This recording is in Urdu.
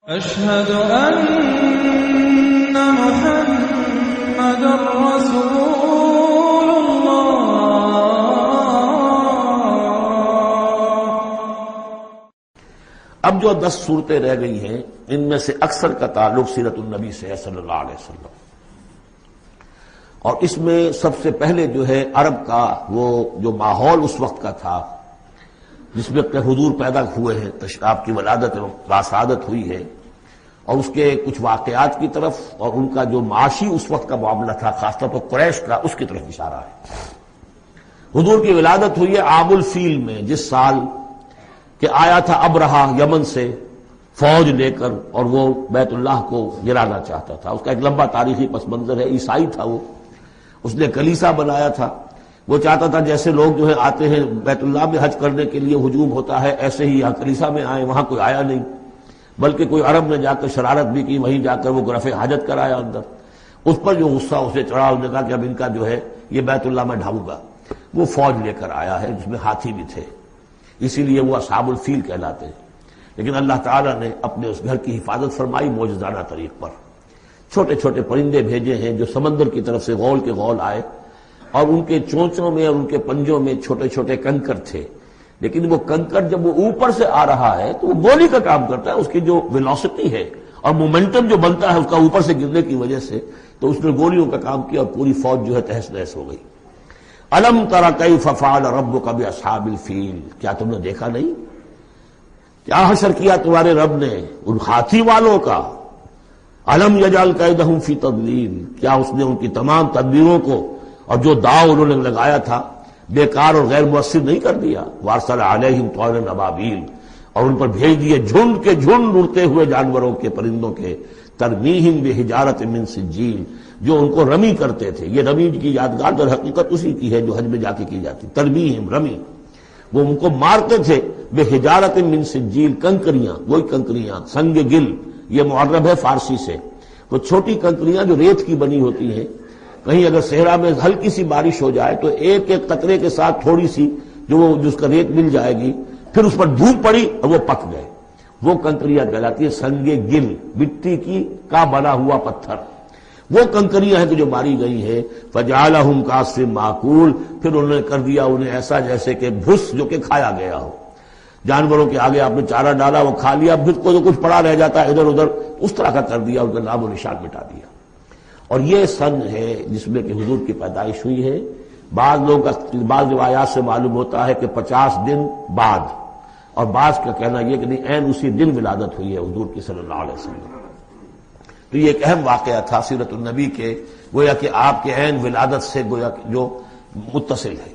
أشهد أن محمد رسول الله۔ اب جو 10 صورتیں رہ گئی ہیں ان میں سے اکثر کا تعلق سیرت النبی سے ہے صلی اللہ علیہ وسلم، اور اس میں سب سے پہلے جو ہے عرب کا وہ جو ماحول اس وقت کا تھا جس میں کہ حضور پیدا ہوئے ہیں، آپ کی ولادت باسعادت ہوئی ہے، اور اس کے کچھ واقعات کی طرف اور ان کا جو معاشی اس وقت کا معاملہ تھا خاص طور پر قریش کا، اس کی طرف اشارہ ہے۔ حضور کی ولادت ہوئی ہے عام الفیل میں، جس سال کہ آیا تھا ابرہہ یمن سے فوج لے کر، اور وہ بیت اللہ کو گرانا چاہتا تھا۔ اس کا ایک لمبا تاریخی پس منظر ہے، عیسائی تھا وہ، اس نے کلیسا بنایا تھا، وہ چاہتا تھا جیسے لوگ جو ہے آتے ہیں بیت اللہ میں حج کرنے کے لیے ہجوم ہوتا ہے، ایسے ہی یہاں کلیسا میں آئے۔ وہاں کوئی آیا نہیں، بلکہ کوئی عرب نے جا کر شرارت بھی کی، وہیں جا کر وہ رفع حاجت کرایا اندر۔ اس پر جو غصہ اسے چڑھا، اس نے کہا کہ اب ان کا جو ہے یہ بیت اللہ میں ڈھاؤں گا۔ وہ فوج لے کر آیا ہے جس میں ہاتھی بھی تھے، اسی لیے وہ اصحاب الفیل کہلاتے ہیں۔ لیکن اللہ تعالیٰ نے اپنے اس گھر کی حفاظت فرمائی معجزانہ طریق پر۔ چھوٹے چھوٹے پرندے بھیجے ہیں جو سمندر کی طرف سے غول کے غول آئے، اور ان کے چونچوں میں اور ان کے پنجوں میں چھوٹے چھوٹے کنکر تھے، لیکن وہ کنکر جب وہ اوپر سے آ رہا ہے تو وہ گولی کا کام کرتا ہے، اس کی جو ویلوسٹی ہے اور مومنٹم جو بنتا ہے اس کا اوپر سے گرنے کی وجہ سے، تو اس نے گولیوں کا کام کیا اور پوری فوج جو ہے تہس نہس ہو گئی۔ الم تر کیف فعل ربک باصحاب الفیل، کیا تم نے دیکھا نہیں کیا حشر کیا تمہارے رب نے ان ہاتھی والوں کا؟ الم یجعل کیدہم فی تضلیل، کیا اس نے ان کی تمام تدبیروں کو اور جو داؤ انہوں نے لگایا تھا بیکار اور غیر مؤثر نہیں کر دیا؟ وارسل علیہم طیرا ابابیل، اور ان پر بھیج دیے جھنڈ کے جھنڈ اڑتے ہوئے جانوروں کے، پرندوں کے، ترمیہم بحجارۃ من سجیل، جو ان کو رمی کرتے تھے۔ یہ رمی کی یادگار در حقیقت اسی کی ہے جو حج میں جا کے کی جاتی، ترمیہم رمی، وہ ان کو مارتے تھے بحجارۃ من سجیل، کنکریاں، وہی کنکریاں، سنگ گل، یہ معرب ہے فارسی سے، وہ چھوٹی کنکریاں جو ریت کی بنی ہوتی ہیں۔ کہیں اگر صحرا میں ہلکی سی بارش ہو جائے تو ایک ایک قطرے کے ساتھ تھوڑی سی جس کا ریت مل جائے گی، پھر اس پر دھوپ پڑی اور وہ پک گئے، وہ کنکریاں کہلاتی ہے سنگ گل، مٹی کی کا بنا ہوا پتھر، وہ کنکریاں ہیں کہ جو ماری گئی ہیں۔ فجعلہم کعصف معقول، پھر انہوں نے کر دیا انہیں ایسا جیسے کہ بھس جو کہ کھایا گیا ہو۔ جانوروں کے آگے آپ نے چارہ ڈالا، وہ کھا لیا، پھر کو جو کچھ پڑا رہ جاتا ہے ادھر ادھر، اس طرح کا کر دیا، ان کا نام و نشان مٹا دیا۔ اور یہ سن ہے جس میں کہ حضور کی پیدائش ہوئی ہے۔ بعض روایات سے معلوم ہوتا ہے کہ 50 دن بعد، اور بعض کا کہنا یہ کہ نہیں عین اسی دن ولادت ہوئی ہے حضور کی صلی اللہ علیہ وسلم۔ تو یہ ایک اہم واقعہ تھا سیرت النبی کے، گویا کہ آپ کے عین ولادت سے گویا جو متصل ہے۔